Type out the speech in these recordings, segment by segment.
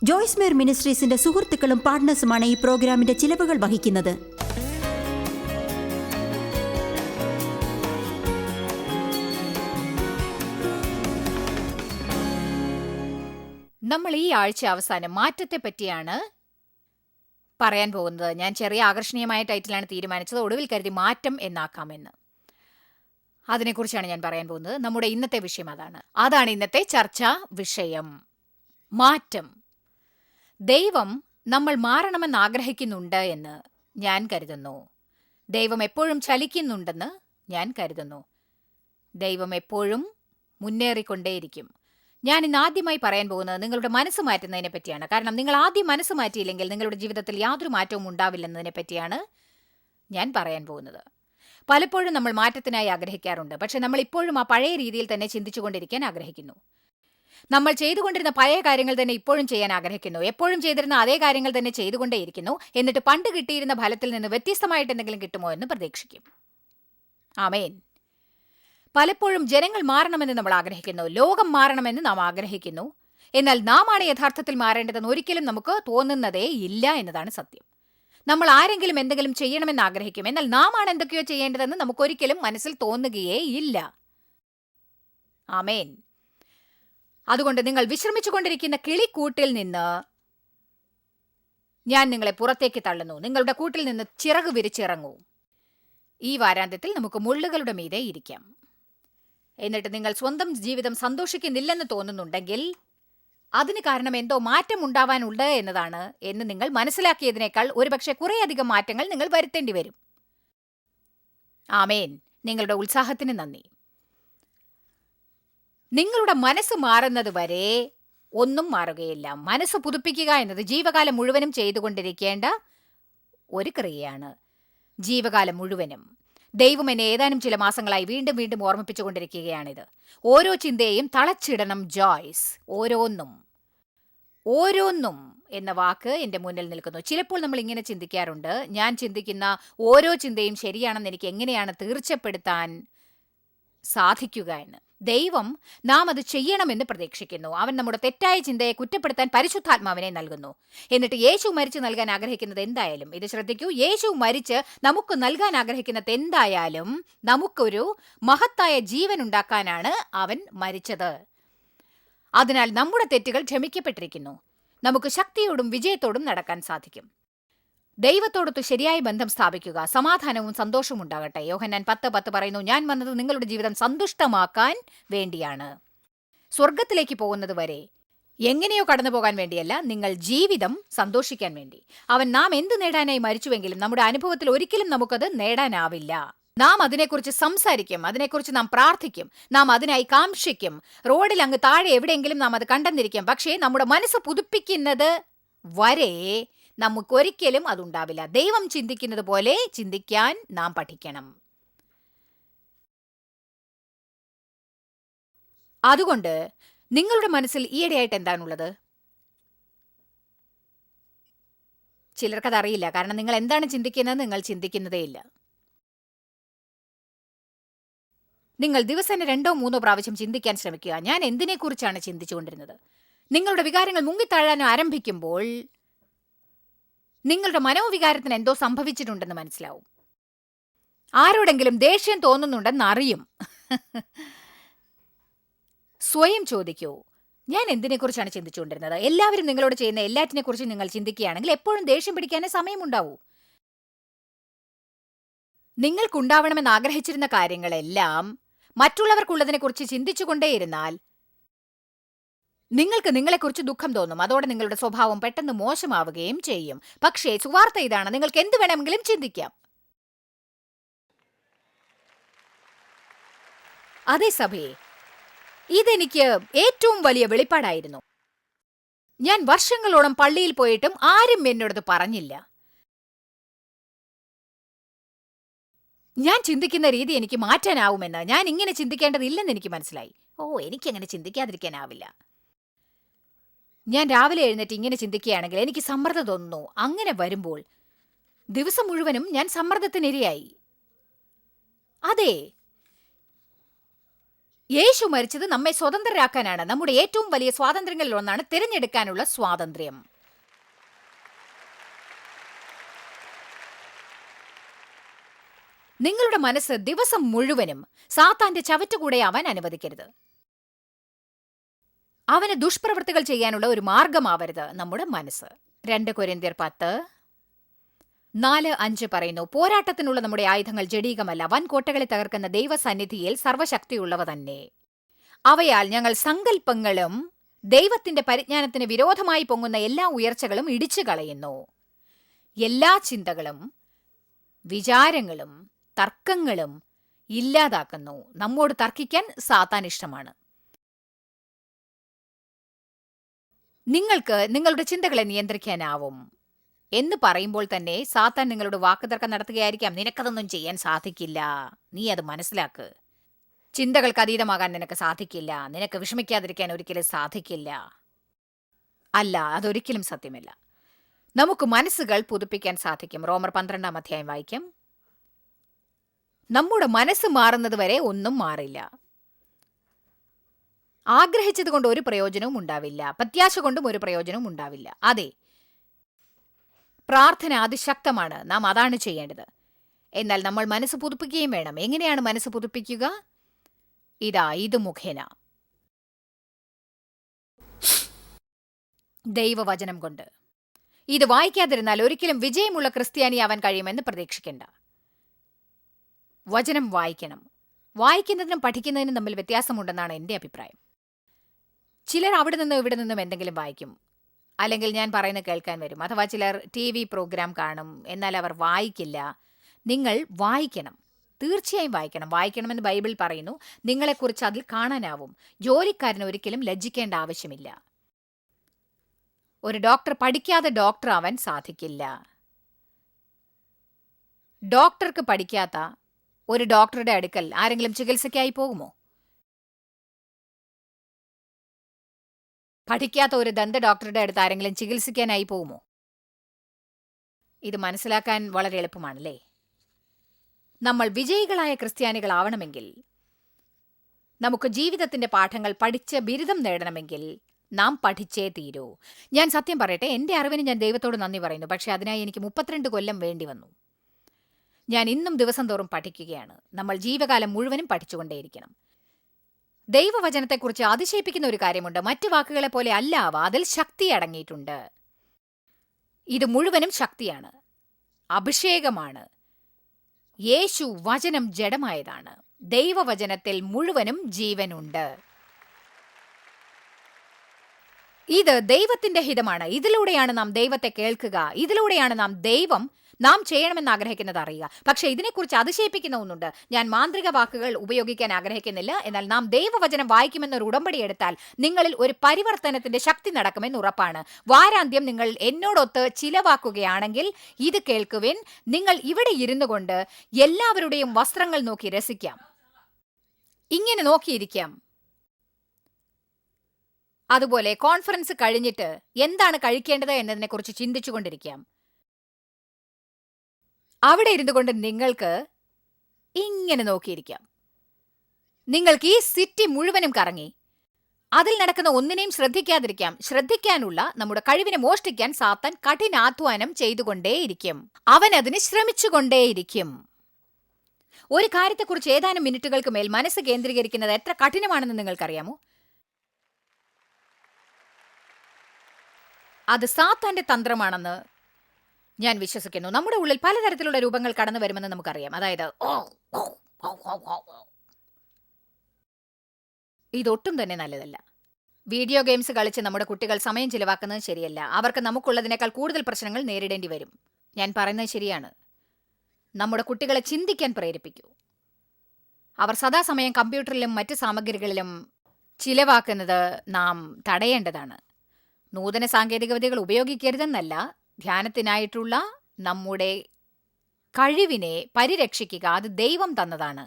ജോയ്സ് മേർ മിനിസ്ട്രീസിന്റെ സുഹൃത്തുക്കളും പാർട്ട്നേഴ്സുമാണ് ഈ പ്രോഗ്രാമിന്റെ ചിലവുകൾ വഹിക്കുന്നത്. നമ്മൾ ഈ ആഴ്ച അവസാനം മാറ്റത്തെ പറ്റിയാണ് പറയാൻ പോകുന്നത്. ഞാൻ ചെറിയ ആകർഷണീയമായ ടൈറ്റിലാണ് തീരുമാനിച്ചത്, ഒടുവിൽ കരുതി മാറ്റം എന്നാക്കാമെന്ന്. അതിനെക്കുറിച്ചാണ് ഞാൻ പറയാൻ പോകുന്നത്. നമ്മുടെ ഇന്നത്തെ വിഷയം അതാണ് ഇന്നത്തെ ചർച്ചാ വിഷയം, മാറ്റം. ദൈവം നമ്മൾ മാറണമെന്ന് ആഗ്രഹിക്കുന്നുണ്ട് എന്ന് ഞാൻ കരുതുന്നു. ദൈവം എപ്പോഴും ചലിക്കുന്നുണ്ടെന്ന് ഞാൻ കരുതുന്നു. ദൈവം എപ്പോഴും മുന്നേറിക്കൊണ്ടേയിരിക്കും. ഞാൻ ഇന്ന് ആദ്യമായി പറയാൻ പോകുന്നത് നിങ്ങളുടെ മനസ്സ് മാറ്റുന്നതിനെ പറ്റിയാണ്. കാരണം നിങ്ങൾ ആദ്യം മനസ്സ് മാറ്റിയില്ലെങ്കിൽ നിങ്ങളുടെ ജീവിതത്തിൽ യാതൊരു മാറ്റവും ഉണ്ടാവില്ലെന്നതിനെ പറ്റിയാണ് ഞാൻ പറയാൻ പോകുന്നത്. പലപ്പോഴും നമ്മൾ മാറ്റത്തിനായി ആഗ്രഹിക്കാറുണ്ട്, പക്ഷെ നമ്മൾ ഇപ്പോഴും ആ പഴയ രീതിയിൽ തന്നെ ചിന്തിച്ചുകൊണ്ടിരിക്കാൻ ആഗ്രഹിക്കുന്നു. നമ്മൾ ചെയ്തുകൊണ്ടിരുന്ന പഴയ കാര്യങ്ങൾ തന്നെ ഇപ്പോഴും ചെയ്യാൻ ആഗ്രഹിക്കുന്നു. എപ്പോഴും ചെയ്തിരുന്ന അതേ കാര്യങ്ങൾ തന്നെ ചെയ്തുകൊണ്ടേയിരിക്കുന്നു. എന്നിട്ട് പണ്ട് കിട്ടിയിരുന്ന ഫലത്തിൽ നിന്ന് വ്യത്യസ്തമായിട്ട് എന്തെങ്കിലും കിട്ടുമോ എന്ന് പ്രതീക്ഷിക്കും. ആമേൻ. പലപ്പോഴും ജനങ്ങൾ മാറണമെന്ന് നമ്മൾ ആഗ്രഹിക്കുന്നു, ലോകം മാറണമെന്ന് നാം ആഗ്രഹിക്കുന്നു. എന്നാൽ നാം ആണ് യഥാർത്ഥത്തിൽ മാറേണ്ടതെന്ന് ഒരിക്കലും നമുക്ക് തോന്നുന്നതേ ഇല്ല എന്നതാണ് സത്യം. നമ്മൾ ആരെങ്കിലും എന്തെങ്കിലും ചെയ്യണമെന്ന് ആഗ്രഹിക്കും, എന്നാൽ നാം ആണ് എന്തൊക്കെയോ ചെയ്യേണ്ടതെന്ന് നമുക്കൊരിക്കലും മനസ്സിൽ തോന്നുകയേ ഇല്ല. ആമേൻ. അതുകൊണ്ട് നിങ്ങൾ വിശ്രമിച്ചുകൊണ്ടിരിക്കുന്ന കിളിക്കൂട്ടിൽ നിന്ന് ഞാൻ നിങ്ങളെ പുറത്തേക്ക് തള്ളുന്നു. നിങ്ങളുടെ കൂട്ടിൽ നിന്ന് ചിറക് വിരിച്ചിറങ്ങൂ. ഈ വാരാന്ത്യത്തിൽ നമുക്ക് മുള്ളുകളുടെ മീതെ ഇരിക്കാം. എന്നിട്ട് നിങ്ങൾ സ്വന്തം ജീവിതം സന്തോഷിക്കുന്നില്ലെന്ന് തോന്നുന്നുണ്ടെങ്കിൽ അതിന് കാരണം എന്തോ മാറ്റം ഉണ്ടാവാനുണ്ട് എന്നതാണ് എന്ന് നിങ്ങൾ മനസ്സിലാക്കിയതിനേക്കാൾ ഒരുപക്ഷെ കുറേയധികം മാറ്റങ്ങൾ നിങ്ങൾ വരുത്തേണ്ടി വരും. ആമേൻ. നിങ്ങളുടെ ഉത്സാഹത്തിന് നന്ദി. നിങ്ങളുടെ മനസ്സ് മാറുന്നത് വരെ ഒന്നും മാറുകയില്ല. മനസ്സ് പുതുപ്പിക്കുക എന്നത് ജീവകാലം മുഴുവനും ചെയ്തുകൊണ്ടിരിക്കേണ്ട ഒരു ക്രിയയാണ്. ജീവകാലം മുഴുവനും ദൈവം എന്നെ ഏതാനും ചില മാസങ്ങളായി വീണ്ടും വീണ്ടും ഓർമ്മിപ്പിച്ചുകൊണ്ടിരിക്കുകയാണിത്. ഓരോ ചിന്തയെയും തളച്ചിടണം ജോയ്സ്. ഓരോന്നും എന്ന വാക്ക് എൻ്റെ മുന്നിൽ നിൽക്കുന്നു. ചിലപ്പോൾ നമ്മൾ ഇങ്ങനെ ചിന്തിക്കാറുണ്ട്, ഞാൻ ചിന്തിക്കുന്ന ഓരോ ചിന്തയും ശരിയാണെന്ന് എനിക്ക് എങ്ങനെയാണ് തീർച്ചപ്പെടുത്താൻ സാധിക്കുക എന്ന്. ദൈവം നാം അത് ചെയ്യണമെന്ന് പ്രതീക്ഷിക്കുന്നു. അവൻ നമ്മുടെ തെറ്റായ ചിന്തയെ കുറ്റപ്പെടുത്താൻ പരിശുദ്ധാത്മാവിനെ നൽകുന്നു. എന്നിട്ട് യേശു മരിച്ചു നൽകാൻ ആഗ്രഹിക്കുന്നത് എന്തായാലും, ഇത് ശ്രദ്ധിക്കൂ, യേശു മരിച്ച് നമുക്ക് നൽകാൻ ആഗ്രഹിക്കുന്നത് എന്തായാലും നമുക്കൊരു മഹത്തായ ജീവൻ ഉണ്ടാക്കാനാണ് അവൻ മരിച്ചത്. അതിനാൽ നമ്മുടെ തെറ്റുകൾ ക്ഷമിക്കപ്പെട്ടിരിക്കുന്നു. നമുക്ക് ശക്തിയോടും വിജയത്തോടും നടക്കാൻ സാധിക്കും. ദൈവത്തോടൊത്ത് ശരിയായ ബന്ധം സ്ഥാപിക്കുക. സമാധാനവും സന്തോഷവും ഉണ്ടാകട്ടെ. യോഹന്നാൻ 10:10 പറയുന്നു, ഞാൻ വന്നത് നിങ്ങളുടെ ജീവിതം സന്തുഷ്ടമാക്കാൻ വേണ്ടിയാണ്. സ്വർഗത്തിലേക്ക് പോകുന്നത് വരെ എങ്ങനെയോ കടന്നു പോകാൻ വേണ്ടിയല്ല, നിങ്ങൾ ജീവിതം സന്തോഷിക്കാൻ വേണ്ടി. അവൻ നാം എന്ത് നേടാനായി മരിച്ചുവെങ്കിലും നമ്മുടെ അനുഭവത്തിൽ ഒരിക്കലും നമുക്കത് നേടാനാവില്ല. നാം അതിനെക്കുറിച്ച് സംസാരിക്കും, അതിനെക്കുറിച്ച് നാം പ്രാർത്ഥിക്കും, നാം അതിനായി കാംക്ഷിക്കും. റോഡിൽ അങ്ങ് താഴെ എവിടെയെങ്കിലും നാം അത് കണ്ടെന്നിരിക്കും. പക്ഷേ നമ്മുടെ മനസ്സ് പുതുപ്പിക്കുന്നത് വരെ നമുക്കൊരിക്കലും അതുണ്ടാവില്ല. ദൈവം ചിന്തിക്കുന്നത് പോലെ ചിന്തിക്കാൻ നാം പഠിക്കണം. അതുകൊണ്ട് നിങ്ങളുടെ മനസ്സിൽ ഈയിടെയായിട്ട് എന്താണുള്ളത്? ചിലർക്കത് അറിയില്ല, കാരണം നിങ്ങൾ എന്താണ് ചിന്തിക്കുന്നത് നിങ്ങൾ ചിന്തിക്കുന്നതേയില്ല. നിങ്ങൾ ദിവസേന 2-3 പ്രാവശ്യം ചിന്തിക്കാൻ ശ്രമിക്കുക, ഞാൻ എന്തിനെക്കുറിച്ചാണ് ചിന്തിച്ചുകൊണ്ടിരുന്നത്. നിങ്ങളുടെ വികാരങ്ങൾ മുങ്ങിത്താഴാൻ ആരംഭിക്കുമ്പോൾ നിങ്ങളുടെ മനോവികാരത്തിന് എന്തോ സംഭവിച്ചിട്ടുണ്ടെന്ന് മനസ്സിലാവും. ആരോടെങ്കിലും ദേഷ്യം തോന്നുന്നുണ്ടെന്ന് അറിയും. സ്വയം ചോദിക്കൂ, ഞാൻ എന്തിനെക്കുറിച്ചാണ് ചിന്തിച്ചുകൊണ്ടിരുന്നത്? എല്ലാവരും നിങ്ങളോട് ചെയ്യുന്ന എല്ലാറ്റിനെക്കുറിച്ചും നിങ്ങൾ ചിന്തിക്കുകയാണെങ്കിൽ എപ്പോഴും ദേഷ്യം പിടിക്കാനേ സമയമുണ്ടാവൂ. നിങ്ങൾക്കുണ്ടാവണമെന്ന് ആഗ്രഹിച്ചിരുന്ന കാര്യങ്ങളെല്ലാം മറ്റുള്ളവർക്കുള്ളതിനെക്കുറിച്ച് ചിന്തിച്ചുകൊണ്ടേയിരുന്നാൽ നിങ്ങൾക്ക് നിങ്ങളെക്കുറിച്ച് ദുഃഖം തോന്നും. അതോടെ നിങ്ങളുടെ സ്വഭാവം പെട്ടെന്ന് മോശമാവുകയും ചെയ്യും. പക്ഷേ സുവാർത്ത ഇതാണ്, നിങ്ങൾക്ക് എന്ത് വേണമെങ്കിലും ചിന്തിക്കാം. അതേ സഭയെ, ഇതെനിക്ക് ഏറ്റവും വലിയ വെളിപ്പാടായിരുന്നു. ഞാൻ വർഷങ്ങളോളം പള്ളിയിൽ പോയിട്ടും ആരും എന്നോടത് പറഞ്ഞില്ല. ഞാൻ ചിന്തിക്കുന്ന രീതി എനിക്ക് മാറ്റാനാവുമെന്ന്, ഞാൻ ഇങ്ങനെ ചിന്തിക്കേണ്ടതില്ലെന്ന് എനിക്ക് മനസ്സിലായി. എനിക്കങ്ങനെ ചിന്തിക്കാതിരിക്കാനാവില്ല. ഞാൻ രാവിലെ എഴുന്നേറ്റ് ഇങ്ങനെ ചിന്തിക്കുകയാണെങ്കിൽ എനിക്ക് സമ്മർദ്ദം തോന്നുന്നു. അങ്ങനെ വരുമ്പോൾ ദിവസം മുഴുവനും ഞാൻ സമ്മർദ്ദത്തിനിരയായി. അതെ, യേശു മരിച്ചത് നമ്മെ സ്വതന്ത്രരാക്കാനാണ്. നമ്മുടെ ഏറ്റവും വലിയ സ്വാതന്ത്ര്യങ്ങളിൽ ഒന്നാണ് തിരഞ്ഞെടുക്കാനുള്ള സ്വാതന്ത്ര്യം. നിങ്ങളുടെ മനസ്സ് ദിവസം മുഴുവനും സാത്താന്റെ ചവറ്റുകൂടെയാവാൻ അനുവദിക്കരുത്. അവന് ദുഷ്പ്രവൃത്തികൾ ചെയ്യാനുള്ള ഒരു മാർഗമാവരുത് നമ്മുടെ മനസ്സ്. 2 കൊരിന്ത്യർ 10:4-5 പറയുന്നു, പോരാട്ടത്തിനുള്ള നമ്മുടെ ആയുധങ്ങൾ ജഡീകമല്ല, വൻകോട്ടകളെ തകർക്കുന്ന ദൈവസന്നിധിയിൽ സർവശക്തിയുള്ളവ തന്നെ. അവയാൽ ഞങ്ങൾ സങ്കല്പങ്ങളും ദൈവത്തിന്റെ പരിജ്ഞാനത്തിന് വിരോധമായി പൊങ്ങുന്ന എല്ലാ ഉയർച്ചകളും ഇടിച്ചു കളയുന്നു. എല്ലാ ചിന്തകളും വിചാരങ്ങളും തർക്കങ്ങളും ഇല്ലാതാക്കുന്നു. നമ്മോട് തർക്കിക്കാൻ സാത്താൻ ഇഷ്ടമാണ്. നിങ്ങൾക്ക് നിങ്ങളുടെ ചിന്തകളെ നിയന്ത്രിക്കാനാവും എന്ന് പറയുമ്പോൾ തന്നെ സാത്താൻ നിങ്ങളോട് വാക്കുതർക്കം നടത്തുകയായിരിക്കാം. നിനക്കതൊന്നും ചെയ്യാൻ സാധിക്കില്ല, നീ അത് മനസ്സിലാക്ക്. ചിന്തകൾക്ക് അതീതമാകാൻ നിനക്ക് സാധിക്കില്ല, നിനക്ക് വിഷമിക്കാതിരിക്കാൻ ഒരിക്കലും സാധിക്കില്ല. അല്ല, അതൊരിക്കലും സത്യമല്ല. നമുക്ക് മനസ്സുകൾ പുതുപ്പിക്കാൻ സാധിക്കും. റോമർ 12-ാം അധ്യായം വായിക്കാം. നമ്മുടെ മനസ്സ് മാറുന്നത് വരെ ഒന്നും മാറില്ല. ആഗ്രഹിച്ചത് കൊണ്ട് ഒരു പ്രയോജനവും ഉണ്ടാവില്ല, പ്രത്യാശ കൊണ്ടും ഒരു പ്രയോജനവും ഉണ്ടാവില്ല. അതെ, പ്രാർത്ഥന അതിശക്തമാണ്, നാം അതാണ് ചെയ്യേണ്ടത്. എന്നാൽ നമ്മൾ മനസ്സ് പുതുപ്പിക്കുകയും വേണം. എങ്ങനെയാണ് മനസ്സ് പുതുപ്പിക്കുക? ഇത് മുഖേന, ദൈവവചനം കൊണ്ട്. ഇത് വായിക്കാതിരുന്നാൽ ഒരിക്കലും വിജയമുള്ള ക്രിസ്ത്യാനിയാവാൻ കഴിയുമെന്ന് പ്രതീക്ഷിക്കേണ്ട. വചനം വായിക്കണം. വായിക്കുന്നതിനും പഠിക്കുന്നതിനും തമ്മിൽ വ്യത്യാസമുണ്ടെന്നാണ് എൻ്റെ അഭിപ്രായം. ചിലർ അവിടെ നിന്നും ഇവിടെ നിന്നും എന്തെങ്കിലും വായിക്കും, അല്ലെങ്കിൽ ഞാൻ പറയുന്നത് കേൾക്കാൻ വരും. അഥവാ ചിലർ TV പ്രോഗ്രാം കാണും, എന്നാൽ അവർ വായിക്കില്ല. നിങ്ങൾ വായിക്കണം, തീർച്ചയായും വായിക്കണം. വായിക്കണമെന്ന് ബൈബിൾ പറയുന്നു. നിങ്ങളെക്കുറിച്ച് അതിൽ കാണാനാവും. ജോലിക്കാരന് ഒരിക്കലും ലജ്ജിക്കേണ്ട ആവശ്യമില്ല. ഒരു ഡോക്ടർ പഠിക്കാതെ ഡോക്ടർ ആവാൻ സാധിക്കില്ല. ഡോക്ടർക്ക് പഠിക്കാത്ത ഒരു ഡോക്ടറുടെ അടുക്കൽ ആരെങ്കിലും ചികിത്സയ്ക്കായി പോകുമോ? പഠിക്കാത്ത ഒരു ദന്ത ഡോക്ടറുടെ അടുത്ത് ആരെങ്കിലും ചികിത്സിക്കാനായി പോകുമോ? ഇത് മനസ്സിലാക്കാൻ വളരെ എളുപ്പമാണല്ലേ. നമ്മൾ വിജയികളായ ക്രിസ്ത്യാനികളാവണമെങ്കിൽ, നമുക്ക് ജീവിതത്തിന്റെ പാഠങ്ങൾ പഠിച്ച് ബിരുദം നേടണമെങ്കിൽ നാം പഠിച്ചേ തീരൂ. ഞാൻ സത്യം പറയട്ടെ, എൻ്റെ അറിവിന് ഞാൻ ദൈവത്തോട് നന്ദി പറയുന്നു. പക്ഷെ അതിനായി എനിക്ക് 32 കൊല്ലം വേണ്ടി വന്നു. ഞാൻ ഇന്നും ദിവസം തോറും പഠിക്കുകയാണ്. നമ്മൾ ജീവകാലം മുഴുവനും പഠിച്ചുകൊണ്ടേയിരിക്കണം. ദൈവവചനത്തെക്കുറിച്ച് അതിശയിപ്പിക്കുന്ന ഒരു കാര്യമുണ്ട്. മറ്റു വാക്കുകളെ പോലെ അല്ല അവ, അതിൽ ശക്തി അടങ്ങിയിട്ടുണ്ട്. ഇത് മുഴുവനും ശക്തിയാണ്, അഭിഷേകമാണ്. യേശു വചനം ജഡമായതാണ്. ദൈവവചനത്തിൽ മുഴുവനും ജീവനുണ്ട്. ഇത് ദൈവത്തിന്റെ ഹിതമാണ്. ഇതിലൂടെയാണ് നാം ദൈവത്തെ കേൾക്കുക. ഇതിലൂടെയാണ് നാം ചെയ്യണമെന്ന് ആഗ്രഹിക്കുന്നത് അറിയുക. പക്ഷെ ഇതിനെക്കുറിച്ച് അതിശയിപ്പിക്കുന്ന ഒന്നുണ്ട്. ഞാൻ മാന്ത്രിക വാക്കുകൾ ഉപയോഗിക്കാൻ ആഗ്രഹിക്കുന്നില്ല. എന്നാൽ നാം ദൈവവചനം വായിക്കുമെന്നൊരു ഉടമ്പടി എടുത്താൽ നിങ്ങളിൽ ഒരു പരിവർത്തനത്തിന്റെ ശക്തി നടക്കുമെന്ന് ഉറപ്പാണ്. വാരാന്ത്യം നിങ്ങൾ എന്നോടൊത്ത് ചിലവാക്കുകയാണെങ്കിൽ ഇത് കേൾക്കുവിൻ. നിങ്ങൾ ഇവിടെ ഇരുന്നു കൊണ്ട് എല്ലാവരുടെയും വസ്ത്രങ്ങൾ നോക്കി രസിക്കാം, ഇങ്ങനെ നോക്കിയിരിക്കാം. അതുപോലെ കോൺഫറൻസ് കഴിഞ്ഞിട്ട് എന്താണ് കഴിക്കേണ്ടത് എന്നതിനെക്കുറിച്ച് ചിന്തിച്ചുകൊണ്ടിരിക്കാം. അവിടെ ഇരുന്നു കൊണ്ട് നിങ്ങൾക്ക് ഇങ്ങനെ നോക്കിയിരിക്കാം. നിങ്ങൾക്ക് ഈ സിറ്റി മുഴുവനും കറങ്ങി അതിൽ നടക്കുന്ന ഒന്നിനെയും ശ്രദ്ധിക്കാതിരിക്കാം. ശ്രദ്ധിക്കാനുള്ള നമ്മുടെ കഴിവിനെ മോഷ്ടിക്കാൻ സാത്താൻ കഠിനാധ്വാനം ചെയ്തുകൊണ്ടേയിരിക്കും. അവൻ അതിന് ശ്രമിച്ചുകൊണ്ടേയിരിക്കും. ഒരു കാര്യത്തെക്കുറിച്ച് ഏതാനും മിനിറ്റുകൾക്ക് മേൽ മനസ്സ് കേന്ദ്രീകരിക്കുന്നത് എത്ര കഠിനമാണെന്ന് നിങ്ങൾക്കറിയാമോ? അത് സാത്താന്റെ തന്ത്രമാണെന്ന് ഞാൻ വിശ്വസിക്കുന്നു. നമ്മുടെ ഉള്ളിൽ പലതരത്തിലുള്ള രൂപങ്ങൾ കടന്നു വരുമെന്ന് നമുക്കറിയാം. അതായത് ഇതൊട്ടും തന്നെ നല്ലതല്ല. വീഡിയോ ഗെയിംസ് കളിച്ച് നമ്മുടെ കുട്ടികൾ സമയം ചിലവാക്കുന്നത് ശരിയല്ല. അവർക്ക് നമുക്കുള്ളതിനേക്കാൾ കൂടുതൽ പ്രശ്നങ്ങൾ നേരിടേണ്ടി വരും. ഞാൻ പറയുന്നത് ശരിയാണ്. നമ്മുടെ കുട്ടികളെ ചിന്തിക്കാൻ പ്രേരിപ്പിക്കൂ. അവർ സദാസമയം കമ്പ്യൂട്ടറിലും മറ്റ് സാമഗ്രികളിലും ചിലവാക്കുന്നത് നാം തടയേണ്ടതാണ്. നൂതന സാങ്കേതികവിദ്യകൾ ഉപയോഗിക്കരുതെന്നല്ല, ധ്യാനത്തിനായിട്ടുള്ള നമ്മുടെ കഴിവിനെ പരിരക്ഷിക്കുക. അത് ദൈവം തന്നതാണ്.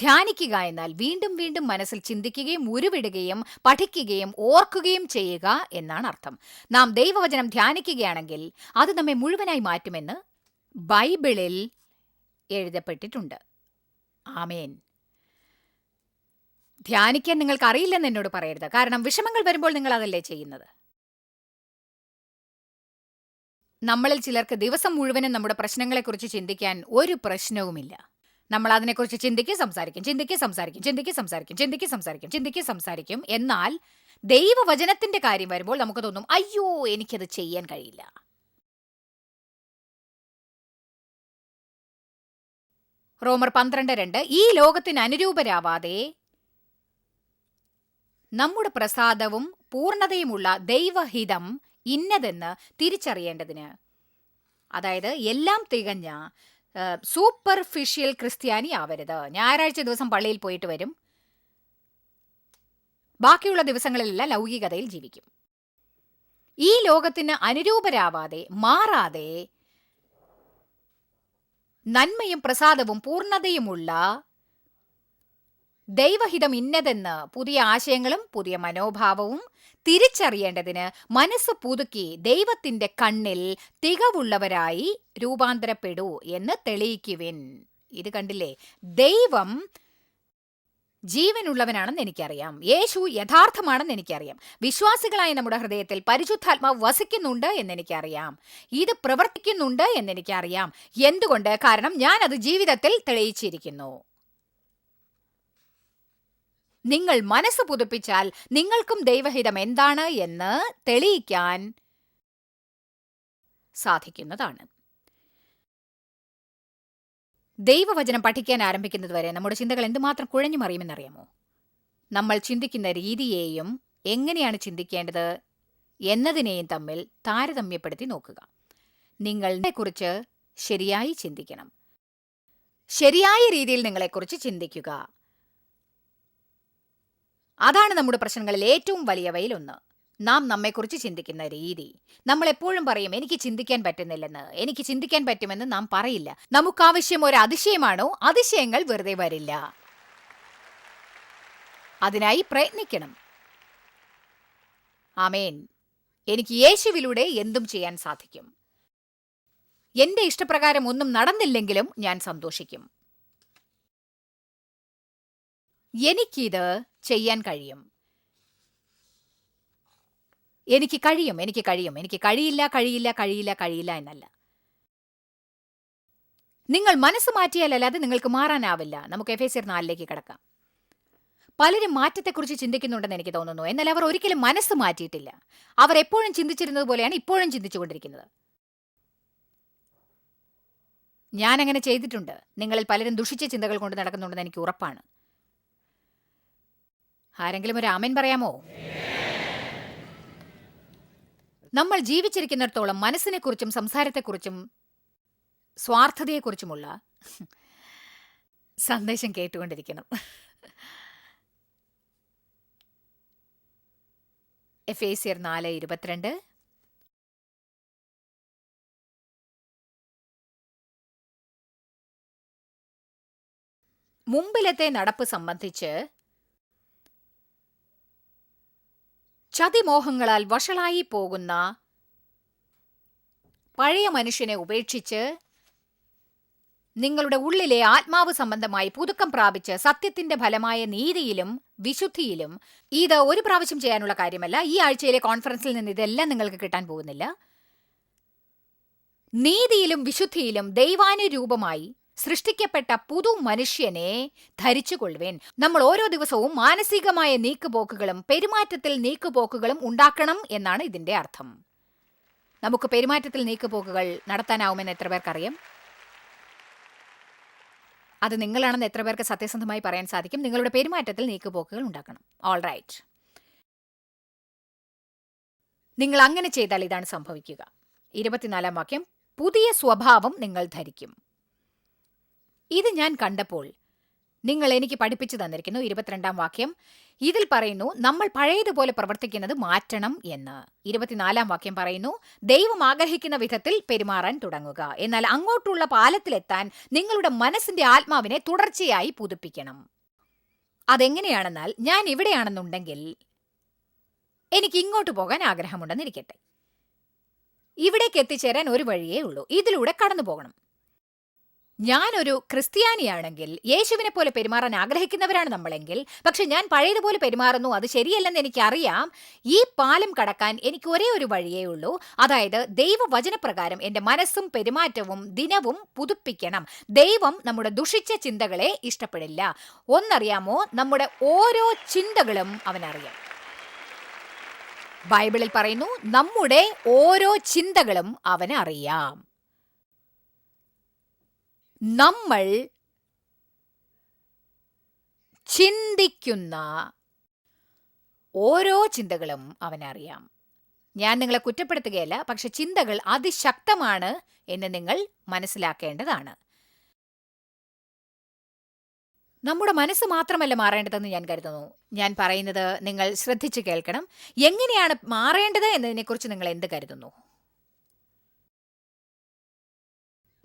ധ്യാനിക്കുക എന്നാൽ വീണ്ടും വീണ്ടും മനസ്സിൽ ചിന്തിക്കുകയും ഉരുവിടുകയും പഠിക്കുകയും ഓർക്കുകയും ചെയ്യുക എന്നാണ് അർത്ഥം. നാം ദൈവവചനം ധ്യാനിക്കുകയാണെങ്കിൽ അത് നമ്മെ മുഴുവനായി മാറ്റുമെന്ന് ബൈബിളിൽ എഴുതപ്പെട്ടിട്ടുണ്ട്. ആമേൻ. ധ്യാനിക്കാൻ നിങ്ങൾക്ക് അറിയില്ലെന്ന് എന്നോട് പറയരുത്. കാരണം വിഷമങ്ങൾ വരുമ്പോൾ നിങ്ങൾ അതല്ലേ ചെയ്യുന്നത്. നമ്മളിൽ ചിലർക്ക് ദിവസം മുഴുവനും നമ്മുടെ പ്രശ്നങ്ങളെക്കുറിച്ച് ചിന്തിക്കാൻ ഒരു പ്രശ്നവുമില്ല. നമ്മൾ അതിനെക്കുറിച്ച് ചിന്തിക്കും, സംസാരിക്കും, ചിന്തിക്കും, സംസാരിക്കും, ചിന്തിക്കും, സംസാരിക്കും, ചിന്തിക്കും, സംസാരിക്കും, ചിന്തിക്കും, സംസാരിക്കും. എന്നാൽ ദൈവവചനത്തിന്റെ കാര്യം വരുമ്പോൾ നമുക്ക് തോന്നും, അയ്യോ എനിക്കത് ചെയ്യാൻ കഴിയില്ല. റോമർ 12:2 ഈ ലോകത്തിന് അനുരൂപരാവാതെ നമ്മുടെ പ്രസാദവും പൂർണ്ണതയുമുള്ള ദൈവഹിതം ഇന്നതെന്ന് തിരിച്ചറിയേണ്ടതിന്, അതായത് എല്ലാം തികഞ്ഞ സൂപ്പർഫിഷ്യൽ ക്രിസ്ത്യാനി ആവരുത്. ഞായറാഴ്ച ദിവസം പള്ളിയിൽ പോയിട്ട് വരും, ബാക്കിയുള്ള ദിവസങ്ങളിലെല്ലാം ലൗകികതയിൽ ജീവിക്കും. ഈ ലോകത്തിന് അനുരൂപരാവാതെ, മാറാതെ, നന്മയും പ്രസാദവും പൂർണ്ണതയുമുള്ള ദൈവഹിതം ഇന്നതെന്ന് പുതിയ ആശയങ്ങളും പുതിയ മനോഭാവവും തിരിച്ചറിയേണ്ടതിന് മനസ്സ് പുതുക്കി ദൈവത്തിന്റെ കണ്ണിൽ തികവുള്ളവരായി രൂപാന്തരപ്പെടൂ എന്ന് തെളിയിക്കുവിൻ. ഇത് കണ്ടില്ലേ? ദൈവം ജീവനുള്ളവനാണെന്ന് എനിക്കറിയാം. യേശു യഥാർത്ഥമാണെന്ന് എനിക്കറിയാം. വിശ്വാസികളായ നമ്മുടെ ഹൃദയത്തിൽ പരിശുദ്ധാത്മാവ് വസിക്കുന്നുണ്ട് എന്നെനിക്കറിയാം. ഇത് പ്രവർത്തിക്കുന്നുണ്ട് എന്നെനിക്കറിയാം. എന്തുകൊണ്ട്? കാരണം ഞാൻ അത് ജീവിതത്തിൽ തെളിയിച്ചിരിക്കുന്നു. നിങ്ങൾ മനസ്സ് പുതുപ്പിച്ചാൽ നിങ്ങൾക്കും ദൈവഹിതം എന്താണ് എന്ന് തെളിയിക്കാൻ സാധിക്കുന്നതാണ്. ദൈവവചനം പഠിക്കാൻ ആരംഭിക്കുന്നതുവരെ നമ്മുടെ ചിന്തകൾ എന്തുമാത്രം കുഴഞ്ഞു മറിയുമെന്നറിയാമോ? നമ്മൾ ചിന്തിക്കുന്ന രീതിയെയും എങ്ങനെയാണ് ചിന്തിക്കേണ്ടത് എന്നതിനെയും തമ്മിൽ താരതമ്യപ്പെടുത്തി നോക്കുക. നിങ്ങളെക്കുറിച്ച് ശരിയായി ചിന്തിക്കണം. ശരിയായ രീതിയിൽ നിങ്ങളെക്കുറിച്ച് ചിന്തിക്കുക. അതാണ് നമ്മുടെ പ്രശ്നങ്ങളിൽ ഏറ്റവും വലിയവയിലൊന്ന്. നാം നമ്മെക്കുറിച്ച് ചിന്തിക്കുന്ന രീതി. നമ്മൾ എപ്പോഴും പറയും, എനിക്ക് ചിന്തിക്കാൻ പറ്റുന്നില്ലെന്ന്. എനിക്ക് ചിന്തിക്കാൻ പറ്റുമെന്ന് നാം പറയില്ല. നമുക്കാവശ്യം ഒരു അതിശയമാണോ? അതിശയങ്ങൾ വെറുതെ വരില്ല. അതിനായി പ്രയത്നിക്കണം. ആമേൻ. എനിക്ക് യേശുവിലൂടെ എന്തും ചെയ്യാൻ സാധിക്കും. എന്റെ ഇഷ്ടപ്രകാരം ഒന്നും നടന്നില്ലെങ്കിലും ഞാൻ സന്തോഷിക്കും. എനിക്കിത് ചെയ്യാൻ കഴിയും. എനിക്ക് കഴിയും, എനിക്ക് കഴിയും, എനിക്ക് കഴിയില്ല, കഴിയില്ല, കഴിയില്ല, കഴിയില്ല എന്നല്ല. നിങ്ങൾ മനസ്സ് മാറ്റിയാലല്ലാതെ നിങ്ങൾക്ക് മാറാനാവില്ല. നമുക്ക് എഫേസ്യർ 4 കടക്കാം. പലരും മാറ്റത്തെക്കുറിച്ച് ചിന്തിക്കുന്നുണ്ടെന്ന് എനിക്ക് തോന്നുന്നു. എന്നാൽ അവർ ഒരിക്കലും മനസ്സ് മാറ്റിയിട്ടില്ല. അവർ എപ്പോഴും ചിന്തിച്ചിരുന്നത് പോലെയാണ് ഇപ്പോഴും ചിന്തിച്ചുകൊണ്ടിരിക്കുന്നത്. ഞാൻ അങ്ങനെ ചെയ്തിട്ടുണ്ട്. നിങ്ങളിൽ പലരും ദുഷിച്ച ചിന്തകൾ കൊണ്ട് നടക്കുന്നുണ്ടെന്ന് എനിക്ക് ഉറപ്പാണ്. ആരെങ്കിലും ഒരു ആമേൻ പറയാമോ? നമ്മൾ ജീവിച്ചിരിക്കുന്നിടത്തോളം മനസ്സിനെക്കുറിച്ചും സംസാരത്തെക്കുറിച്ചും സ്വാർത്ഥതയെക്കുറിച്ചുമുള്ള സന്ദേശം കേട്ടുകൊണ്ടിരിക്കണം. എഫേസ്യർ 4:22 മുമ്പിലത്തെ നടപ്പ് സംബന്ധിച്ച് ചതിമോഹങ്ങളാൽ വഷളായി പോകുന്ന പഴയ മനുഷ്യനെ ഉപേക്ഷിച്ച് നിങ്ങളുടെ ഉള്ളിലെ ആത്മാവ് സംബന്ധമായി പുതുക്കം പ്രാപിച്ച് സത്യത്തിന്റെ ഫലമായ നീതിയിലും വിശുദ്ധിയിലും. ഇത് ഒരു പ്രാവശ്യം ചെയ്യാനുള്ള കാര്യമല്ല. ഈ ആഴ്ചയിലെ കോൺഫറൻസിൽ നിന്ന് ഇതെല്ലാം നിങ്ങൾക്ക് കിട്ടാൻ പോകുന്നില്ല. നീതിയിലും വിശുദ്ധിയിലും ദൈവാനുരൂപമായി സൃഷ്ടിക്കപ്പെട്ട പുതു മനുഷ്യനെ ധരിച്ചുകൊള്ളുവേൻ. നമ്മൾ ഓരോ ദിവസവും മാനസികമായ നീക്കുപോക്കുകളും പെരുമാറ്റത്തിൽ നീക്കുപോക്കുകളും ഉണ്ടാക്കണം എന്നാണ് ഇതിന്റെ അർത്ഥം. നമുക്ക് പെരുമാറ്റത്തിൽ നീക്കുപോക്കുകൾ നടത്താനാവുമെന്ന് എത്ര പേർക്കറിയാം? അത് നിങ്ങളാണെന്ന് എത്ര പേർക്ക് സത്യസന്ധമായി പറയാൻ സാധിക്കും? നിങ്ങളുടെ പെരുമാറ്റത്തിൽ നീക്കുപോക്കുകൾ ഉണ്ടാക്കണം. All right. നിങ്ങൾ അങ്ങനെ ചെയ്താൽ ഇതാണ് സംഭവിക്കുക. 24-ാം വാക്യം, പുതിയ സ്വഭാവം നിങ്ങൾ ധരിക്കും. ഇത് ഞാൻ കണ്ടപ്പോൾ നിങ്ങൾ എനിക്ക് പഠിപ്പിച്ചു തന്നിരിക്കുന്നു. 22-ാം വാക്യം, ഇതിൽ പറയുന്നു നമ്മൾ പഴയതുപോലെ പ്രവർത്തിക്കുന്നത് മാറ്റണം എന്ന്. 24-ാം വാക്യം പറയുന്നു ദൈവം ആഗ്രഹിക്കുന്ന വിധത്തിൽ പെരുമാറാൻ തുടങ്ങുക. എന്നാൽ അങ്ങോട്ടുള്ള പാലത്തിലെത്താൻ നിങ്ങളുടെ മനസ്സിന്റെ ആത്മാവിനെ തുടർച്ചയായി പുതുപ്പിക്കണം. അതെങ്ങനെയാണെന്നാൽ, ഞാൻ ഇവിടെയാണെന്നുണ്ടെങ്കിൽ എനിക്ക് ഇങ്ങോട്ട് പോകാൻ ആഗ്രഹമുണ്ടെന്നിരിക്കട്ടെ. ഇവിടേക്ക് എത്തിച്ചേരാൻ ഒരു വഴിയേ ഉള്ളൂ. ഇതിലൂടെ കടന്നു പോകണം. ഞാനൊരു ക്രിസ്ത്യാനിയാണെങ്കിൽ യേശുവിനെ പോലെ പെരുമാറാൻ ആഗ്രഹിക്കുന്നവരാണ് നമ്മളെങ്കിൽ, പക്ഷെ ഞാൻ പഴയതുപോലെ പെരുമാറുന്നു, അത് ശരിയല്ലെന്ന് എനിക്കറിയാം. ഈ പാലം കടക്കാൻ എനിക്ക് ഒരേ ഒരു വഴിയേ ഉള്ളൂ. അതായത് ദൈവവചനപ്രകാരം എൻ്റെ മനസ്സും പെരുമാറ്റവും ദിനവും പുതുപ്പിക്കണം. ദൈവം നമ്മുടെ ദുഷിച്ച ചിന്തകളെ ഇഷ്ടപ്പെടില്ല. ഒന്നറിയാമോ, നമ്മുടെ ഓരോ ചിന്തകളും അവനറിയാം. ബൈബിളിൽ പറയുന്നു, നമ്മുടെ ഓരോ ചിന്തകളും അവനറിയാം. നമ്മൾ ചിന്തിക്കുന്ന ഓരോ ചിന്തകളും അവനറിയാം. ഞാൻ നിങ്ങളെ കുറ്റപ്പെടുത്തുകയല്ല, പക്ഷെ ചിന്തകൾ അതിശക്തമാണ് എന്ന് നിങ്ങൾ മനസ്സിലാക്കേണ്ടതാണ്. നമ്മുടെ മനസ്സ് മാത്രമല്ല മാറേണ്ടതെന്ന് ഞാൻ കരുതുന്നു. ഞാൻ പറയുന്നത് നിങ്ങൾ ശ്രദ്ധിച്ചു കേൾക്കണം. എങ്ങനെയാണ് മാറേണ്ടത് എന്നതിനെക്കുറിച്ച് നിങ്ങൾ എന്ത് കരുതുന്നു?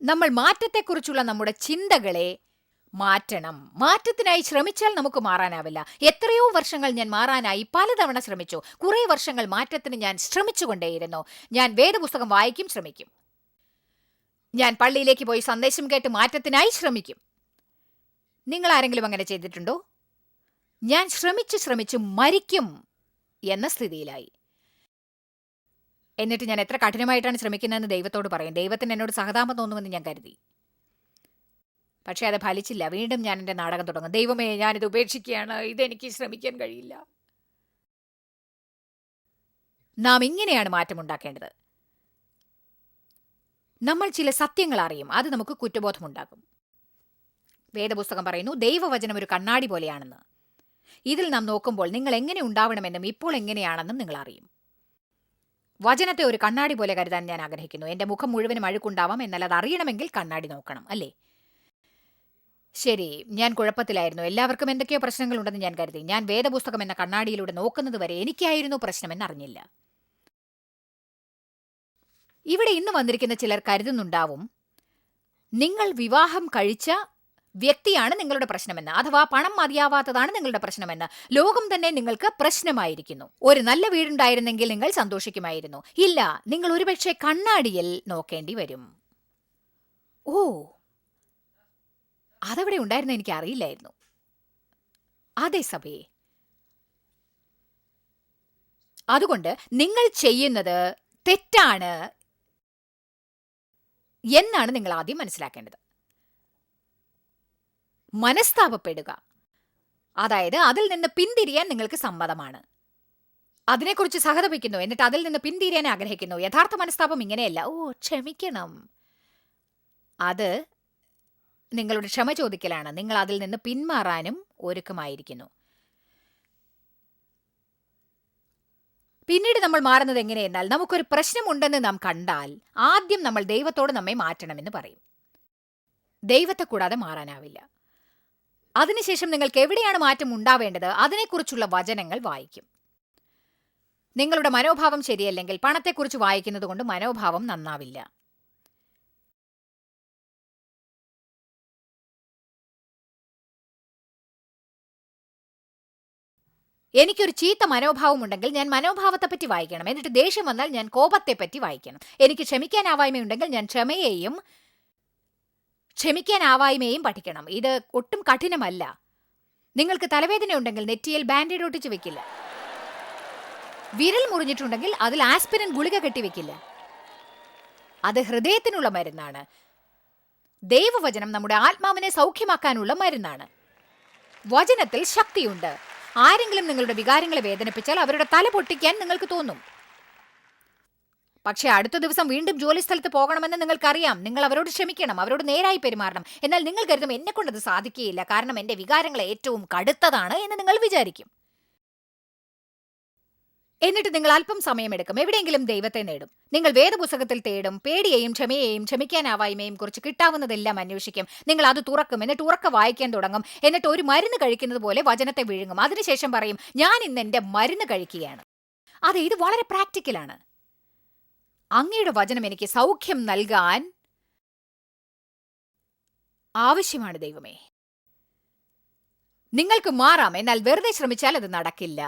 നമ്മൾ മാറ്റത്തെക്കുറിച്ചുള്ള നമ്മുടെ ചിന്തകളെ മാറ്റണം. മാറ്റത്തിനായി ശ്രമിച്ചാൽ നമുക്ക് മാറാനാവില്ല. എത്രയോ വർഷങ്ങൾ ഞാൻ മാറാനായി പലതവണ ശ്രമിച്ചു. കുറേ വർഷങ്ങൾ മാറ്റത്തിന് ഞാൻ ശ്രമിച്ചുകൊണ്ടേയിരുന്നു. ഞാൻ വേദപുസ്തകം വായിക്കും, ശ്രമിക്കും. ഞാൻ പള്ളിയിലേക്ക് പോയി സന്ദേശം കേട്ട് മാറ്റത്തിനായി ശ്രമിക്കും. നിങ്ങൾ ആരെങ്കിലും അങ്ങനെ ചെയ്തിട്ടുണ്ടോ? ഞാൻ ശ്രമിച്ച് മരിക്കും എന്ന സ്ഥിതിയിലായി. എന്നിട്ട് ഞാൻ എത്ര കഠിനമായിട്ടാണ് ശ്രമിക്കുന്നതെന്ന് ദൈവത്തോട് പറയും. ദൈവത്തിന് എന്നോട് സഹതാപം തോന്നുമെന്ന് ഞാൻ കരുതി. പക്ഷെ അത് ഫലിച്ചില്ല. വീണ്ടും ഞാൻ എൻ്റെ നാടകം തുടങ്ങും. ദൈവമേ, ഞാനിത് ഉപേക്ഷിക്കുകയാണ്, ഇതെനിക്ക് ശ്രമിക്കാൻ കഴിയില്ല. നാം ഇങ്ങനെയാണ് മാറ്റമുണ്ടാക്കേണ്ടത്. നമ്മൾ ചില സത്യങ്ങൾ അറിയും, അത് നമുക്ക് കുറ്റബോധമുണ്ടാക്കും. വേദപുസ്തകം പറയുന്നു, ദൈവവചനം ഒരു കണ്ണാടി പോലെയാണെന്ന്. ഇതിൽ നാം നോക്കുമ്പോൾ നിങ്ങൾ എങ്ങനെ ഉണ്ടാവണമെന്നും ഇപ്പോൾ എങ്ങനെയാണെന്നും നിങ്ങൾ അറിയും. വചനത്തെ ഒരു കണ്ണാടി പോലെ കരുതാൻ ഞാൻ ആഗ്രഹിക്കുന്നു. എൻ്റെ മുഖം മുഴുവനും അഴുക്കുണ്ടാവാം, എന്നാൽ അത് അറിയണമെങ്കിൽ കണ്ണാടി നോക്കണം, അല്ലേ? ശരി, ഞാൻ കുഴപ്പത്തിലായിരുന്നു. എല്ലാവർക്കും എന്തൊക്കെയോ പ്രശ്നങ്ങളുണ്ടെന്ന് ഞാൻ കരുതി. ഞാൻ വേദപുസ്തകം എന്ന കണ്ണാടിയിലൂടെ നോക്കുന്നത് വരെ എനിക്കായിരുന്നു പ്രശ്നമെന്ന് അറിഞ്ഞില്ല. ഇവിടെ ഇന്ന് വന്നിരിക്കുന്ന ചിലർ കരുതുന്നുണ്ടാവും, നിങ്ങൾ വിവാഹം കഴിച്ച വ്യക്തിയാണ് നിങ്ങളുടെ പ്രശ്നമെന്ന്, അഥവാ പണം മതിയാവാത്തതാണ് നിങ്ങളുടെ പ്രശ്നമെന്ന്. ലോകം തന്നെ നിങ്ങൾക്ക് പ്രശ്നമായിരിക്കുന്നു. ഒരു നല്ല വീടുണ്ടായിരുന്നെങ്കിൽ നിങ്ങൾ സന്തോഷിക്കുമായിരുന്നു. ഇല്ല, നിങ്ങൾ ഒരുപക്ഷെ കണ്ണാടിയിൽ നോക്കേണ്ടി വരും. ഓ, അതവിടെ ഉണ്ടായിരുന്ന എനിക്ക് അറിയില്ലായിരുന്നു. അതെ സഭയെ, അതുകൊണ്ട് നിങ്ങൾ ചെയ്യുന്നത് തെറ്റാണ് എന്നാണ് നിങ്ങൾ ആദ്യം മനസ്സിലാക്കേണ്ടത്. മനസ്താപപ്പെടുക, അതായത് അതിൽ നിന്ന് പിന്തിരിയാൻ നിങ്ങൾക്ക് സമ്മതമാണ്. അതിനെക്കുറിച്ച് സഹതപിക്കുന്നു, എന്നിട്ട് അതിൽ നിന്ന് പിന്തിരിയാൻ ആഗ്രഹിക്കുന്നു. യഥാർത്ഥ മനസ്താപം ഇങ്ങനെയല്ല. ഓ, ക്ഷമിക്കണം. അത് നിങ്ങളുടെ ക്ഷമ ചോദിക്കലാണ്. നിങ്ങൾ അതിൽ നിന്ന് പിന്മാറാനും ഒരുക്കമായിരിക്കുന്നു. പിന്നീട് നമ്മൾ മാറുന്നത് എങ്ങനെയെന്നാൽ, നമുക്കൊരു പ്രശ്നമുണ്ടെന്ന് നാം കണ്ടാൽ ആദ്യം നമ്മൾ ദൈവത്തോട് നമ്മെ മാറ്റണമെന്ന് പറയും. ദൈവത്തെ കൂടാതെ മാറാനാവില്ല. അതിനുശേഷം നിങ്ങൾക്ക് എവിടെയാണ് മാറ്റം ഉണ്ടാവേണ്ടത് അതിനെക്കുറിച്ചുള്ള വചനങ്ങൾ വായിക്കും. നിങ്ങളുടെ മനോഭാവം ശരിയല്ലെങ്കിൽ പണത്തെക്കുറിച്ച് വായിക്കുന്നത് കൊണ്ട് മനോഭാവം നന്നാവില്ല. എനിക്കൊരു ചീത്ത മനോഭാവം ഉണ്ടെങ്കിൽ ഞാൻ മനോഭാവത്തെപ്പറ്റി വായിക്കണം. എന്നിട്ട് ദേഷ്യം വന്നാൽ ഞാൻ കോപത്തെപ്പറ്റി വായിക്കണം. എനിക്ക് ക്ഷമിക്കാനാവായ്മയുണ്ടെങ്കിൽ ഞാൻ ക്ഷമിക്കാനാവായ്മയും പഠിക്കണം. ഇത് ഒട്ടും കഠിനമല്ല. നിങ്ങൾക്ക് തലവേദന ഉണ്ടെങ്കിൽ നെറ്റിയിൽ ബാൻഡേഡ് ഒട്ടിച്ച് വെക്കില്ല. വിരൽ മുറിഞ്ഞിട്ടുണ്ടെങ്കിൽ അതിൽ ആസ്പിരിൻ ഗുളിക കെട്ടിവെക്കില്ല. അത് ഹൃദയത്തിനുള്ള മരുന്നാണ്. ദൈവവചനം നമ്മുടെ ആത്മാവിനെ സൗഖ്യമാക്കാനുള്ള മരുന്നാണ്. വചനത്തിൽ ശക്തിയുണ്ട്. ആരെങ്കിലും നിങ്ങളുടെ വികാരങ്ങളെ വേദനിപ്പിച്ചാൽ അവരുടെ തല പൊട്ടിക്കാൻ നിങ്ങൾക്ക് തോന്നും. പക്ഷെ അടുത്ത ദിവസം വീണ്ടും ജോലി സ്ഥലത്ത് പോകണമെന്ന് നിങ്ങൾക്കറിയാം. നിങ്ങൾ അവരോട് ക്ഷമിക്കണം, അവരോട് നേരായി പെരുമാറണം. എന്നാൽ നിങ്ങൾ കരുതും, എന്നെ കൊണ്ടത് സാധിക്കുകയില്ല, കാരണം എൻ്റെ വികാരങ്ങൾ ഏറ്റവും കടുത്തതാണ് എന്ന് നിങ്ങൾ വിചാരിക്കും. എന്നിട്ട് നിങ്ങൾ അല്പം സമയമെടുക്കും, എവിടെയെങ്കിലും ദൈവത്തെ നേടും. നിങ്ങൾ വേദപുസ്തകത്തിൽ തേടും, പേടിയെയും ക്ഷമയെയും ക്ഷമിക്കാനാവായ്മയും കുറിച്ച് കിട്ടാവുന്നതെല്ലാം അന്വേഷിക്കും. നിങ്ങൾ അത് തുറക്കും, എന്നിട്ട് ഉറക്ക വായിക്കാൻ തുടങ്ങും. എന്നിട്ട് ഒരു മരുന്ന് കഴിക്കുന്നത് പോലെ വചനത്തെ വിഴുങ്ങും. അതിനുശേഷം പറയും, ഞാൻ ഇന്ന് എൻ്റെ മരുന്ന് കഴിക്കുകയാണ്. അതെ, ഇത് വളരെ പ്രാക്ടിക്കലാണ്. അങ്ങയുടെ വചനം എനിക്ക് സൗഖ്യം നൽകാൻ ആവശ്യമാണ് ദൈവമേ. നിങ്ങൾക്ക് മാറാം, എന്നാൽ വെറുതെ ശ്രമിച്ചാൽ അത് നടക്കില്ല.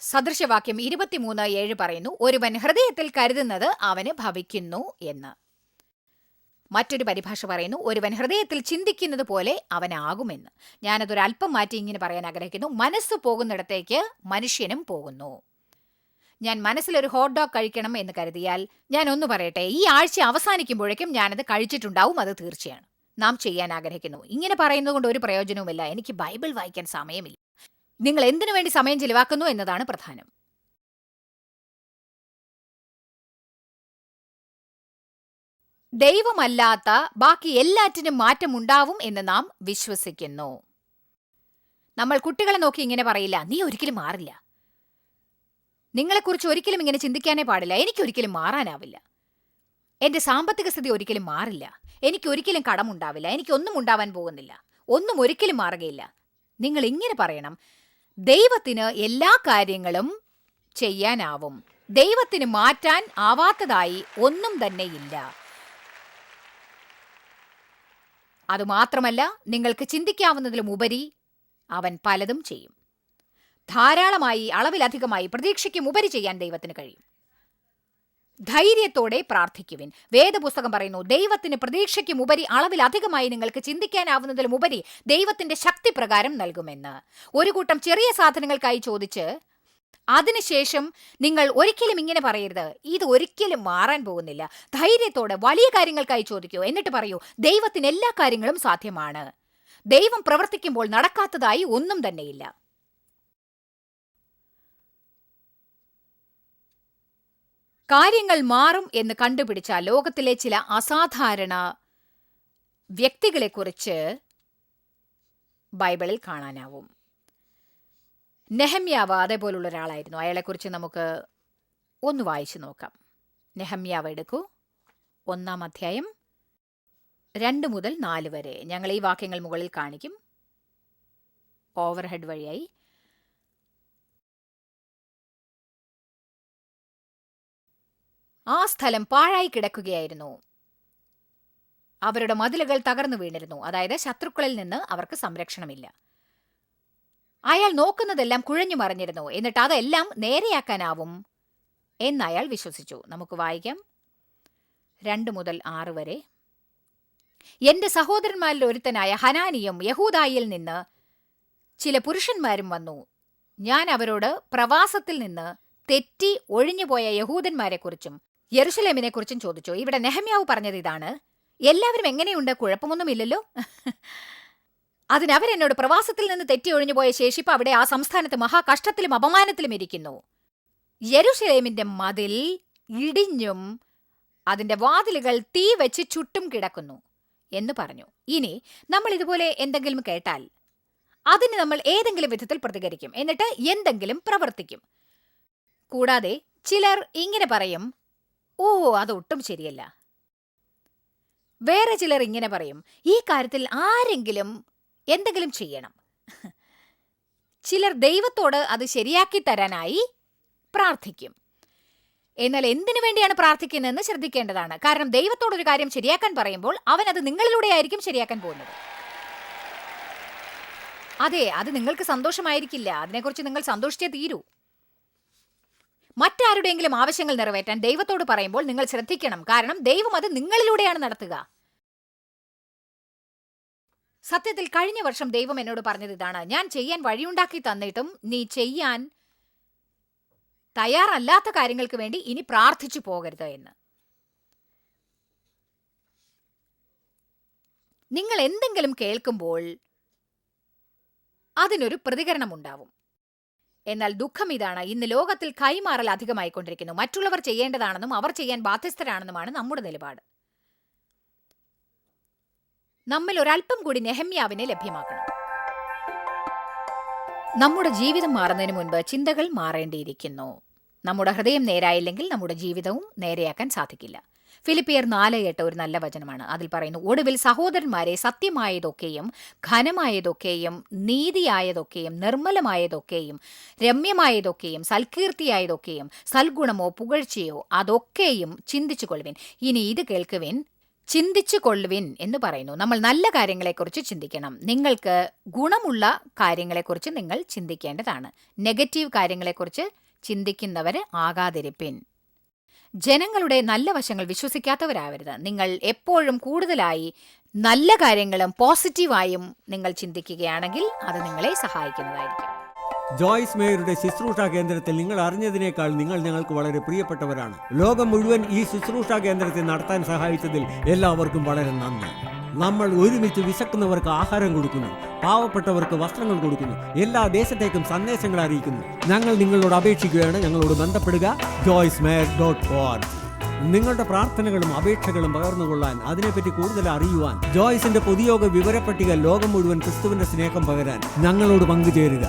സദൃശവാക്യം 23:7 പറയുന്നു, ഒരുവൻ ഹൃദയത്തിൽ കരുതുന്നത് അവന് ഭവിക്കുന്നു എന്ന്. മറ്റൊരു പരിഭാഷ പറയുന്നു, ഒരുവൻ ഹൃദയത്തിൽ ചിന്തിക്കുന്നത് പോലെ അവനാകുമെന്ന്. ഞാനതൊരല്പം മാറ്റി ഇങ്ങനെ പറയാൻ ആഗ്രഹിക്കുന്നു, മനസ്സ് പോകുന്നിടത്തേക്ക് മനുഷ്യനും പോകുന്നു. ഞാൻ മനസ്സിലൊരു ഹോട്ട് ഡോഗ് കഴിക്കണം എന്ന് കരുതിയാൽ, ഞാൻ ഒന്ന് പറയട്ടെ, ഈ ആഴ്ച അവസാനിക്കുമ്പോഴേക്കും ഞാനത് കഴിച്ചിട്ടുണ്ടാവും, അത് തീർച്ചയാണ്. നാം ചെയ്യാൻ ആഗ്രഹിക്കുന്നു. ഇങ്ങനെ പറയുന്നത് കൊണ്ട് ഒരു പ്രയോജനവുമില്ല. എനിക്ക് ബൈബിൾ വായിക്കാൻ സമയമില്ല. നിങ്ങൾ എന്തിനു വേണ്ടി സമയം ചിലവാക്കുന്നു എന്നതാണ് പ്രധാനം. ദൈവമല്ലാത്ത ബാക്കി എല്ലാറ്റിനും മാറ്റമുണ്ടാവും എന്ന് നാം വിശ്വസിക്കുന്നു. നമ്മൾ കുട്ടികളെ നോക്കി ഇങ്ങനെ പറയില്ല, നീ ഒരിക്കലും മാറില്ല, നിങ്ങളെക്കുറിച്ച് ഒരിക്കലും ഇങ്ങനെ ചിന്തിക്കാനേ പാടില്ല, എനിക്കൊരിക്കലും മാറാനാവില്ല, എന്റെ സാമ്പത്തിക സ്ഥിതി ഒരിക്കലും മാറില്ല, എനിക്കൊരിക്കലും കടമുണ്ടാവില്ല, എനിക്കൊന്നും ഉണ്ടാവാൻ പോകുന്നില്ല, ഒന്നും ഒരിക്കലും മാറുകയില്ല. നിങ്ങൾ ഇങ്ങനെ പറയണം, ദൈവത്തിന് എല്ലാ കാര്യങ്ങളും ചെയ്യാനാവും, ദൈവത്തിന് മാറ്റാൻ ആവാത്തതായി ഒന്നും തന്നെയില്ല. അതുമാത്രമല്ല, നിങ്ങൾക്ക് ചിന്തിക്കാവുന്നതിലും ഉപരി അവൻ പലതും ചെയ്യും. ധാരാളമായി, അളവിലധികമായി, പ്രതീക്ഷയ്ക്കും ഉപരി ചെയ്യാൻ ദൈവത്തിന് കഴിയും. ധൈര്യത്തോടെ പ്രാർത്ഥിക്കുവിൻ. വേദപുസ്തകം പറയുന്നു, ദൈവത്തിന് പ്രതീക്ഷയ്ക്കും ഉപരി, അളവിലധികമായി നിങ്ങൾക്ക് ചിന്തിക്കാനാവുന്നതിലും ഉപരി ദൈവത്തിന്റെ ശക്തി പ്രകാരം നൽകുമെന്ന്. ഒരു കൂട്ടം ചെറിയ സാധനങ്ങൾക്കായി ചോദിച്ച് അതിനുശേഷം നിങ്ങൾ ഒരിക്കലും ഇങ്ങനെ പറയരുത്, ഇത് ഒരിക്കലും മാറാൻ പോകുന്നില്ല. ധൈര്യത്തോടെ വലിയ കാര്യങ്ങൾക്കായി ചോദിക്കൂ. എന്നിട്ട് പറയൂ, ദൈവത്തിന് എല്ലാ കാര്യങ്ങളും സാധ്യമാണ്. ദൈവം പ്രവർത്തിക്കുമ്പോൾ നടക്കാത്തതായി ഒന്നും തന്നെയില്ല. കാര്യങ്ങൾ മാറും എന്ന് കണ്ടുപിടിച്ച ലോകത്തിലെ ചില അസാധാരണ വ്യക്തികളെക്കുറിച്ച് ബൈബിളിൽ കാണാനാവും. നെഹമ്യാവ് അതേപോലുള്ള ഒരാളായിരുന്നു. അയാളെക്കുറിച്ച് നമുക്ക് ഒന്ന് വായിച്ചു നോക്കാം. നെഹമ്യാവ് എടുക്കൂ, 1-ാം അധ്യായം 2 മുതൽ 4 വരെ. ഞങ്ങൾ ഈ വാക്യങ്ങൾ മുകളിൽ കാണിക്കും ഓവർഹെഡ് വഴിയായി. ആ സ്ഥലം പാഴായി കിടക്കുകയായിരുന്നു. അവരുടെ മതിലുകൾ തകർന്നു വീണിരുന്നു. അതായത് ശത്രുക്കളിൽ നിന്ന് അവർക്ക് സംരക്ഷണമില്ല. അയാൾ നോക്കുന്നതെല്ലാം കുഴഞ്ഞു മറിഞ്ഞിരുന്നു. എന്നിട്ട് അതെല്ലാം നേരെയാക്കാനാവും എന്ന് അയാൾ വിശ്വസിച്ചു. നമുക്ക് വായിക്കാം 2 മുതൽ 6 വരെ. എന്റെ സഹോദരന്മാരിൽ ഒരുത്തനായ ഹനാനിയും യഹൂദായിൽ നിന്ന് ചില പുരുഷന്മാരും വന്നു. ഞാൻ അവരോട് പ്രവാസത്തിൽ നിന്ന് തെറ്റി ഒഴിഞ്ഞുപോയ യഹൂദന്മാരെക്കുറിച്ചും യെരുശലേമിനെക്കുറിച്ചും ചോദിച്ചു. ഇവിടെ നെഹമ്യാവ് പറഞ്ഞത് ഇതാണ്, എല്ലാവരും എങ്ങനെയുണ്ട്, കുഴപ്പമൊന്നുമില്ലല്ലോ. അതിനവരെന്നോട്, പ്രവാസത്തിൽ നിന്ന് തെറ്റി ഒഴിഞ്ഞുപോയ ശേഷിപ്പ് അവിടെ ആ സംസ്ഥാനത്ത് മഹാകഷ്ടത്തിലും അപമാനത്തിലും ഇരിക്കുന്നു. യെരുശലേമിന്റെ മതിൽ ഇടിഞ്ഞും അതിന്റെ വാതിലുകൾ തീ വെച്ച് ചുട്ടും കിടക്കുന്നു എന്ന് പറഞ്ഞു. ഇനി നമ്മൾ ഇതുപോലെ എന്തെങ്കിലും കേട്ടാൽ അതിന് നമ്മൾ ഏതെങ്കിലും വിധത്തിൽ പ്രതികരിക്കും, എന്നിട്ട് എന്തെങ്കിലും പ്രവർത്തിക്കും. കൂടാതെ ചിലർ ഇങ്ങനെ പറയും, ഓ അതൊട്ടും ശരിയല്ല. വേറെ ചിലർ ഇങ്ങനെ പറയും, ഈ കാര്യത്തിൽ ആരെങ്കിലും എന്തെങ്കിലും ചെയ്യണം. ചിലർ ദൈവത്തോട് അത് ശരിയാക്കി തരാനായി പ്രാർത്ഥിക്കും. എന്നാൽ എന്തിനു വേണ്ടിയാണ് പ്രാർത്ഥിക്കുന്നതെന്ന് ശ്രദ്ധിക്കേണ്ടതാണ്. കാരണം ദൈവത്തോടൊരു കാര്യം ശരിയാക്കാൻ പറയുമ്പോൾ അവൻ അത് നിങ്ങളിലൂടെ ആയിരിക്കും ശരിയാക്കാൻ പോകുന്നത്. അതെ, അത് നിങ്ങൾക്ക് സന്തോഷമായിരിക്കില്ല. അതിനെക്കുറിച്ച് നിങ്ങൾ സന്തോഷിച്ചേ തീരൂ. മറ്റാരുടെയെങ്കിലും ആവശ്യങ്ങൾ നിറവേറ്റാൻ ദൈവത്തോട് പറയുമ്പോൾ നിങ്ങൾ ശ്രദ്ധിക്കണം. കാരണം ദൈവം അത് നിങ്ങളിലൂടെയാണ് നടത്തുക. സത്യത്തിൽ കഴിഞ്ഞ വർഷം ദൈവം എന്നോട് പറഞ്ഞത് ഇതാണ്, ഞാൻ ചെയ്യാൻ വഴിയുണ്ടാക്കി തന്നിട്ടും നീ ചെയ്യാൻ തയ്യാറല്ലാത്ത കാര്യങ്ങൾക്ക് വേണ്ടി ഇനി പ്രാർത്ഥിച്ചു പോകരുത് എന്ന്. നിങ്ങൾ എന്തെങ്കിലും കേൾക്കുമ്പോൾ അതിനൊരു പ്രതികരണമുണ്ടാവും. എന്നാൽ ദുഃഖം ഇതാണ്, ഇന്ന് ലോകത്തിൽ കൈമാറൽ അധികമായിക്കൊണ്ടിരിക്കുന്നു. മറ്റുള്ളവർ ചെയ്യേണ്ടതാണെന്നും അവർ ചെയ്യാൻ ബാധ്യസ്ഥരാണെന്നുമാണ് നമ്മുടെ നിലപാട്. നമ്മിൽ ഒരല്പം കൂടി നെഹമ്യാവിനെ ലഭ്യമാക്കണം. നമ്മുടെ ജീവിതം മാറുന്നതിന് മുൻപ് ചിന്തകൾ മാറേണ്ടിയിരിക്കുന്നു. നമ്മുടെ ഹൃദയം നേരായില്ലെങ്കിൽ നമ്മുടെ ജീവിതവും നേരെയാക്കാൻ സാധിക്കില്ല. ഫിലിപ്പിയർ 4:8 ഒരു നല്ല വചനമാണ്. അതിൽ പറയുന്നു, ഒടുവിൽ സഹോദരന്മാരെ, സത്യമായതൊക്കെയും ഘനമായതൊക്കെയും നീതിയായതൊക്കെയും നിർമ്മലമായതൊക്കെയും രമ്യമായതൊക്കെയും സൽകീർത്തിയായതൊക്കെയും സൽഗുണമോ പുകഴ്ചയോ അതൊക്കെയും ചിന്തിച്ചു കൊള്ളുവിൻ. ഇനി ഇത് കേൾക്കുവിൻ, ചിന്തിച്ചു കൊള്ളുവിൻ എന്ന് പറയുന്നു. നമ്മൾ നല്ല കാര്യങ്ങളെക്കുറിച്ച് ചിന്തിക്കണം. നിങ്ങൾക്ക് ഗുണമുള്ള കാര്യങ്ങളെക്കുറിച്ച് നിങ്ങൾ ചിന്തിക്കേണ്ടതാണ്. നെഗറ്റീവ് കാര്യങ്ങളെക്കുറിച്ച് ചിന്തിക്കുന്നവർ ആകാതിരിപ്പിൻ. ജനങ്ങളുടെ നല്ല വശങ്ങൾ വിശ്വസിക്കാത്തവരാവരുത്. നിങ്ങൾ എപ്പോഴും കൂടുതലായി നല്ല കാര്യങ്ങളും പോസിറ്റീവായും നിങ്ങൾ ചിന്തിക്കുകയാണെങ്കിൽ അത് നിങ്ങളെ സഹായിക്കുന്നതായിരിക്കും. ജോയ്സ് മേയറുടെ ശുശ്രൂഷാ കേന്ദ്രത്തിൽ നിങ്ങൾ അറിഞ്ഞതിനേക്കാൾ നിങ്ങൾ ഞങ്ങൾക്ക് വളരെ പ്രിയപ്പെട്ടവരാണ്. ലോകം മുഴുവൻ ഈ ശുശ്രൂഷാ കേന്ദ്രത്തെ നടത്താൻ സഹായിച്ചതിൽ എല്ലാവർക്കും വളരെ നന്ദി. നമ്മൾ ഒരുമിച്ച് വിശക്കുന്നവർക്ക് ആഹാരം കൊടുക്കുന്നു, പാവപ്പെട്ടവർക്ക് വസ്ത്രങ്ങൾ കൊടുക്കുന്നു, എല്ലാ ദേശത്തേക്കും സന്ദേശങ്ങൾ അറിയിക്കുന്നു. ഞങ്ങൾ നിങ്ങളോട് അപേക്ഷിക്കുകയാണ്, ഞങ്ങളോട് ബന്ധപ്പെടുക. joycemeyer.org. നിങ്ങളുടെ പ്രാർത്ഥനകളും അപേക്ഷകളും പകർന്നുകൊള്ളാൻ, അതിനെപ്പറ്റി കൂടുതൽ അറിയുവാൻ, ജോയ്സിന്റെ പൊതുയോഗ വിവരപ്പട്ടിക ലോകം മുഴുവൻ ക്രിസ്തുവിന്റെ സ്നേഹം പകരാൻ ഞങ്ങളോട് പങ്കുചേരുക.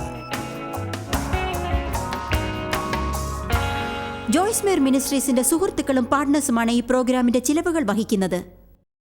ജോയ്സ് മേയർ മിനിസ്ട്രീസിന്റെ സുഹൃത്തുക്കളും പാർട്ട്നേഴ്സുമാണ് ഈ പ്രോഗ്രാമിന്റെ ചിലവുകൾ വഹിക്കുന്നത്.